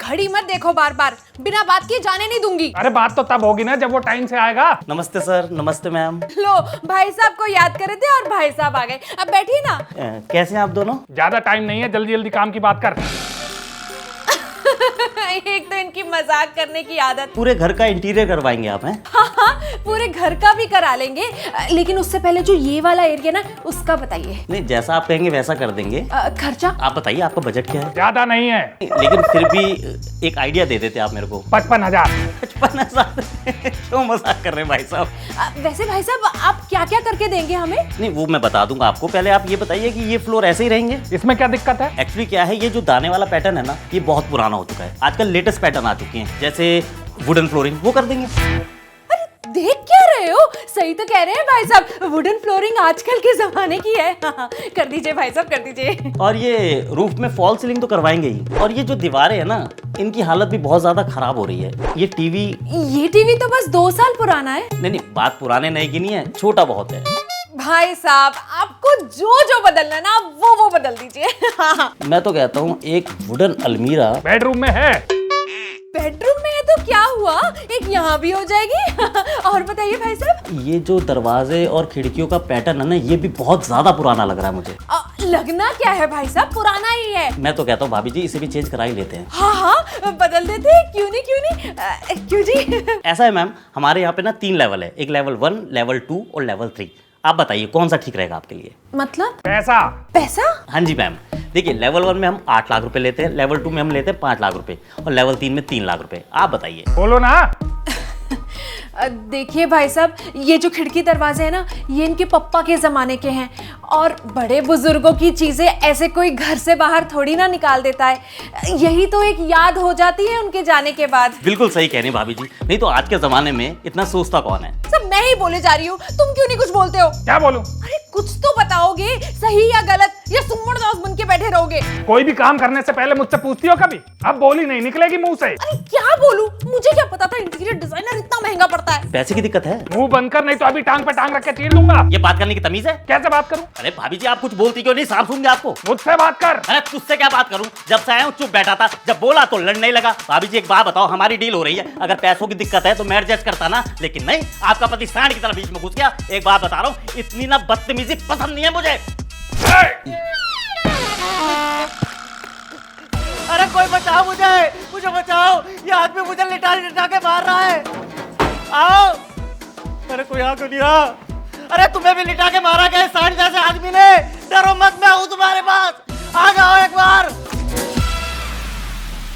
घड़ी मत देखो बार बार, बिना बात किए जाने नहीं दूंगी। अरे बात तो तब होगी ना जब वो टाइम से आएगा। नमस्ते सर। नमस्ते मैम। लो, भाई साहब को याद कर रहे थे और भाई साहब आ गए। अब बैठिए ना। कैसे हैं आप दोनों? ज्यादा टाइम नहीं है, जल्दी जल्दी काम की बात कर। एक तो इनकी मजाक करने की आदत। पूरे घर का इंटीरियर करवाएंगे आप हैं? हाँ, पूरे घर का भी करा लेंगे, लेकिन उससे पहले जो ये वाला एरिया ना उसका बताइए। नहीं, जैसा आप कहेंगे वैसा कर देंगे। खर्चा आप बताइए आपका बजट क्या है? ज्यादा नहीं है, लेकिन फिर भी एक आइडिया दे देते आप मेरे को। 55,000। 55,000? क्यों मजाक कर रहे हैं भाई साहब? वैसे भाई साहब आप क्या क्या करके देंगे हमें? नहीं, वो मैं बता दूंगा आपको। पहले आप ये बताइए कि ये फ्लोर ऐसे ही रहेंगे? इसमें क्या दिक्कत है? एक्चुअली क्या है, ये जो दाने वाला पैटर्न है ना, ये बहुत पुराना हो चुका है। आजकल लेटेस्ट पैटर्न आ चुके हैं, जैसे वुडन फ्लोरिंग, वो कर देंगे। अरे देख क्या रहे हो, सही तो कह रहे हैं भाई साहब, वुडन फ्लोरिंग आजकल के जमाने की है। कर दीजिए भाई साहब, कर दीजिए। और ये रूफ में फॉल सीलिंग तो करवाएंगे ही। और ये जो दीवारें है ना, इनकी हालत भी बहुत ज्यादा खराब हो रही है। ये टीवी तो बस 2 साल पुराना है। नहीं, बात पुराने नए की नहीं है, छोटा बहुत है। भाई साहब आपको जो जो बदलना ना वो बदल दीजिए। मैं तो कहता हूँ एक वुडन अलमीरा बेडरूम में है। बेडरूम में है तो क्या हुआ, एक यहाँ भी हो जाएगी। और बताइए भाई साहब। ये जो दरवाजे और खिड़कियों का पैटर्न है ना, ये भी बहुत ज्यादा पुराना लग रहा है मुझे। लगना क्या है भाई साहब, पुराना ही है। मैं तो कहता हूँ भाभी जी इसे भी चेंज करा ही लेते हैं। हाँ बदल देते हैं, क्यों नहीं। क्यों जी? ऐसा है मैम, हमारे यहाँ पे ना 3 लेवल है, एक लेवल 1, लेवल 2 और लेवल 3। आप बताइए कौन सा ठीक रहेगा आपके लिए? मतलब पैसा? हाँ जी मैम, देखिए लेवल 1 में हम 8 लाख रुपए लेते हैं, लेवल 2 में हम लेते हैं 5 लाख रुपए और लेवल 3 में 3 लाख रुपए। आप बताइए। बोलो ना। देखिए भाई साहब, ये जो खिड़की दरवाजे हैं ना, ये इनके पप्पा के जमाने के हैं, और बड़े बुजुर्गों की चीजें ऐसे कोई घर से बाहर थोड़ी ना निकाल देता है। यही तो एक याद हो जाती है उनके जाने के बाद। बिल्कुल सही कह रही भाभी जी, नहीं तो आज के जमाने में इतना सोचता कौन है? सब मैं ही बोले जा रही हूँ, तुम क्यों नहीं कुछ बोलते हो? क्या बोलूं? अरे कुछ तो बताओगे, सही या गलत, या सुम्मड़ दास बन के बैठे रहोगे? कोई भी काम करने से पहले मुझसे पूछती हो कभी? अब बोली नहीं निकलेगी मुंह से। अरे क्या बोलूं, मुझे क्या पता था इंटीरियर डिजाइनर इतना महंगा पड़ता है। पैसे की दिक्कत है? मुंह बंद कर, नहीं तो अभी टांग पे टांग रख के चीर दूंगा। ये बात करने की तमीज है? कैसे बात करूं? अरे भाभी जी आप कुछ बोलती क्यों नहीं? सांप सूंघ गया आपको? मुझसे बात कर। अरे तुझसे क्या बात करूं? जब से आया हूं चुप बैठा था, जब बोला तो लड़ने लगा। भाभी जी एक बात बताओ, हमारी डील हो रही है, अगर पैसों की दिक्कत है तो मैं एडजस्ट करता ना, लेकिन नहीं, आपका पति सांड की तरह बीच में घुस गया। एक बात बता रहा हूं, इतनी ना बदतमीजी पसंद नहीं है मुझे। अरे कोई बचाओ मुझे बचाओ, ये आदमी मुझे लिटा लिटा के मार रहा है। आओ। अरे कोई आ क्यों नहीं रहा? अरे तुम्हें भी लिटा के मारा गया सांड जैसे आदमी ने। डरो मत, मैं हूं तुम्हारे पास, आ जाओ एक बार।